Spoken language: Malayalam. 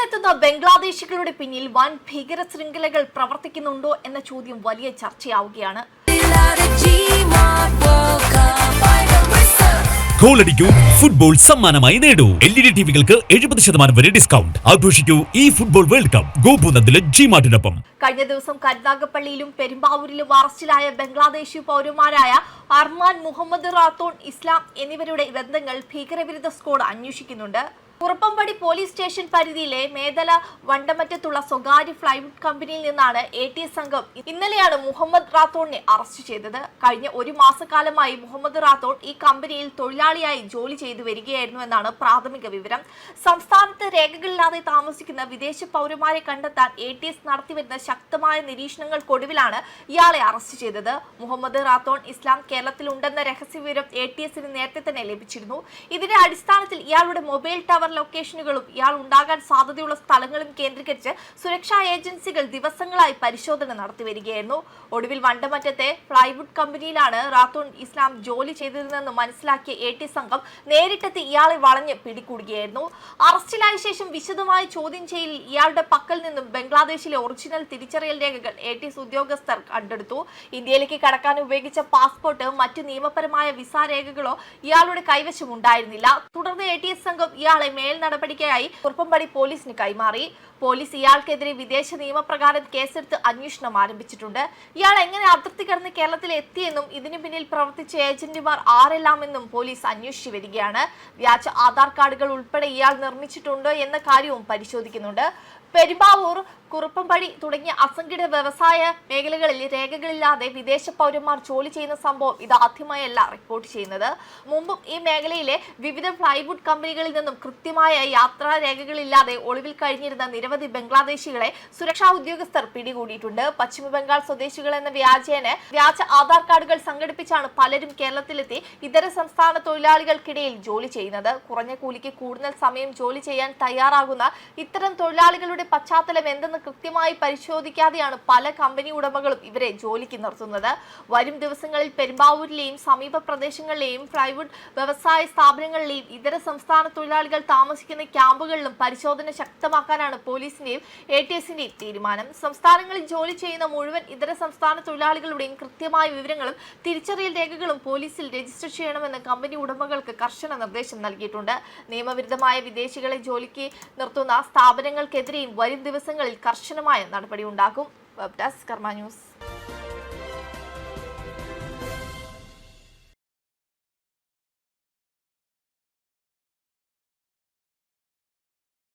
ഇന്ത്യയിലെത്തുന്ന ബംഗ്ലാദേശികളുടെ പിന്നിൽ വൻ ഭീകര ശൃംഖലകൾ പ്രവർത്തിക്കുന്നുണ്ടോ എന്ന ചോദ്യം വലിയ ചർച്ചയാവുകയാണ്. ഗോളടിക്കൂ, ഫുട്ബോൾ സമ്മാനമായി നേടൂ. LED ടിവികൾക്ക് 70% വരെ ഡിസ്കൗണ്ട്. ആഘോഷിക്കൂ ഈ ഫുട്ബോൾ വേൾഡ് കപ്പ് ഗോപുനന്ദിലെ ജിമാർട്ടിനൊപ്പം. കഴിഞ്ഞ ദിവസം കരുനാഗപ്പള്ളിയിലും പെരുമ്പാവൂരിലും അറസ്റ്റിലായ ബംഗ്ലാദേശി പൗരന്മാരായ അർമാൻ മുഹമ്മദ് റാത്തോൺ, ഇസ്ലാം എന്നിവരുടെ ബന്ധങ്ങൾ ഭീകരവിരുദ്ധ സ്ക്വാഡ് അന്വേഷിക്കുന്നുണ്ട്. കുറുപ്പംപടി പോലീസ് സ്റ്റേഷൻ പരിധിയിലെ മേദല വണ്ടമറ്റത്തുള്ള സ്വകാര്യ ഫ്ലൈവുഡ് കമ്പനിയിൽ നിന്നാണ് ATS സംഘം ഇന്നലെയാണ് മുഹമ്മദ് റാത്തോണിനെ അറസ്റ്റ് ചെയ്തത്. കഴിഞ്ഞ ഒരു മാസക്കാലമായി മുഹമ്മദ് റാത്തോൺ ഈ കമ്പനിയിൽ തൊഴിലാളിയായി ജോലി ചെയ്തു വരികയായിരുന്നു എന്നാണ് പ്രാഥമിക വിവരം. സംസ്ഥാനത്ത് രേഖകളില്ലാതെ താമസിക്കുന്ന വിദേശ പൗരന്മാരെ കണ്ടെത്താൻ ATS നടത്തിവരുന്ന ശക്തമായ നിരീക്ഷണങ്ങൾക്കൊടുവിലാണ് ഇയാളെ അറസ്റ്റ് ചെയ്തത്. മുഹമ്മദ് റാത്തോൺ, ഇസ്ലാം കേരളത്തിലുണ്ടെന്ന രഹസ്യവിവരം ATSന് നേരത്തെ തന്നെ ലഭിച്ചിരുന്നു. ഇതിന്റെ അടിസ്ഥാനത്തിൽ ഇയാളുടെ മൊബൈൽ ടവർ ലൊക്കേഷനുകളും ഇയാൾ ഉണ്ടാകാൻ സാധ്യതയുള്ള സ്ഥലങ്ങളും കേന്ദ്രീകരിച്ച് സുരക്ഷാ ഏജൻസികൾ ദിവസങ്ങളായി പരിശോധന നടത്തി വരികയായിരുന്നു. ഒടുവിൽ വണ്ടമറ്റത്തെ ഫ്ലൈവുഡ് കമ്പനിയിലാണ് റാത്തോൺ, ഇസ്ലാം ജോലി ചെയ്തിരുന്നതെന്ന് മനസ്സിലാക്കിയ ATS സംഘം നേരിട്ടെത്തി ഇയാളെ വളഞ്ഞ് പിടികൂടുകയായിരുന്നു. അറസ്റ്റിലായ ശേഷം വിശദമായ ചോദ്യം ചെയ്യലിൽ ഇയാളുടെ പക്കൽ നിന്നും ബംഗ്ലാദേശിലെ ഒറിജിനൽ തിരിച്ചറിയൽ രേഖകൾ ATS ഉദ്യോഗസ്ഥർ കണ്ടെടുത്തു. ഇന്ത്യയിലേക്ക് കടക്കാൻ ഉപയോഗിച്ച പാസ്പോർട്ട്, മറ്റു നിയമപരമായ വിസ രേഖകളോ ഇയാളുടെ കൈവശം ഉണ്ടായിരുന്നില്ല. തുടർന്ന് ATS സംഘം ഇയാളെ മേൽ നടപടിക്കായി കുറുപ്പംപടി പോലീസിന് കൈമാറി. പോലീസ് ഇയാൾക്കെതിരെ വിദേശ നിയമപ്രകാരം കേസെടുത്ത് അന്വേഷണം ആരംഭിച്ചിട്ടുണ്ട്. ഇയാൾ എങ്ങനെ അതിർത്തി കടന്ന് കേരളത്തിൽ എത്തിയെന്നും ഇതിനു പിന്നിൽ പ്രവർത്തിച്ച ഏജന്റുമാർ ആരെല്ലാമെന്നും പോലീസ് അന്വേഷിച്ചു വരികയാണ്. വ്യാജ ആധാർ കാർഡുകൾ ഉൾപ്പെടെ ഇയാൾ നിർമ്മിച്ചിട്ടുണ്ടോ എന്ന കാര്യവും പരിശോധിക്കുന്നുണ്ട്. പെരുമ്പാവൂർ, കുറുപ്പംപടി തുടങ്ങിയ അസംഘടിത വ്യവസായ മേഖലകളിൽ രേഖകളില്ലാതെ വിദേശ പൗരന്മാർ ജോലി ചെയ്യുന്ന സംഭവം ഇതാദ്യമായല്ല റിപ്പോർട്ട് ചെയ്യുന്നത്. മുമ്പും ഈ മേഖലയിലെ വിവിധ ഫ്ലൈവുഡ് കമ്പനികളിൽ നിന്നും കൃത്യമായ യാത്രാ രേഖകളില്ലാതെ ഒളിവിൽ കഴിഞ്ഞിരുന്ന നിരവധി ബംഗ്ലാദേശികളെ സുരക്ഷാ ഉദ്യോഗസ്ഥർ പിടികൂടിയിട്ടുണ്ട്. പശ്ചിമ ബംഗാൾ സ്വദേശികൾ എന്ന വ്യാജ ആധാർ കാർഡുകൾ സംഘടിപ്പിച്ചാണ് പലരും കേരളത്തിലെത്തി ഇതര സംസ്ഥാന തൊഴിലാളികൾക്കിടയിൽ ജോലി ചെയ്യുന്നത്. കുറഞ്ഞ കൂലിക്ക് കൂടുതൽ സമയം ജോലി ചെയ്യാൻ തയ്യാറാകുന്ന ഇത്തരം തൊഴിലാളികളുടെ പശ്ചാത്തലം എന്തെന്ന് കൃത്യമായി പരിശോധിക്കാതെയാണ് പല കമ്പനി ഉടമകളും ഇവരെ ജോലിക്ക് നിർത്തുന്നത്. വരും ദിവസങ്ങളിൽ പെരുമ്പാവൂരിലെയും സമീപ പ്രദേശങ്ങളിലെയും ഫ്ലൈവുഡ് വ്യവസായ സ്ഥാപനങ്ങളിലെയും ഇതര സംസ്ഥാന തൊഴിലാളികൾ താമസിക്കുന്ന ക്യാമ്പുകളിലും പരിശോധന ശക്തമാക്കാനാണ് പോലീസിന്റെയും ATSന്റെയും തീരുമാനം. സംസ്ഥാനങ്ങളിൽ ജോലി ചെയ്യുന്ന മുഴുവൻ ഇതര സംസ്ഥാന തൊഴിലാളികളുടെയും കൃത്യമായ വിവരങ്ങളും തിരിച്ചറിയൽ രേഖകളും പോലീസിൽ രജിസ്റ്റർ ചെയ്യണമെന്ന് കമ്പനി ഉടമകൾക്ക് കർശന നിർദ്ദേശം നൽകിയിട്ടുണ്ട്. നിയമവിരുദ്ധമായ വിദേശികളെ ജോലിക്ക് നിർത്തുന്ന സ്ഥാപനങ്ങൾക്കെതിരെയും വരും ദിവസങ്ങളിൽ കർശനമായ നടപടി ഉണ്ടാകും. വെബ് ഡെസ്ക് കർമ്മ ന്യൂസ്.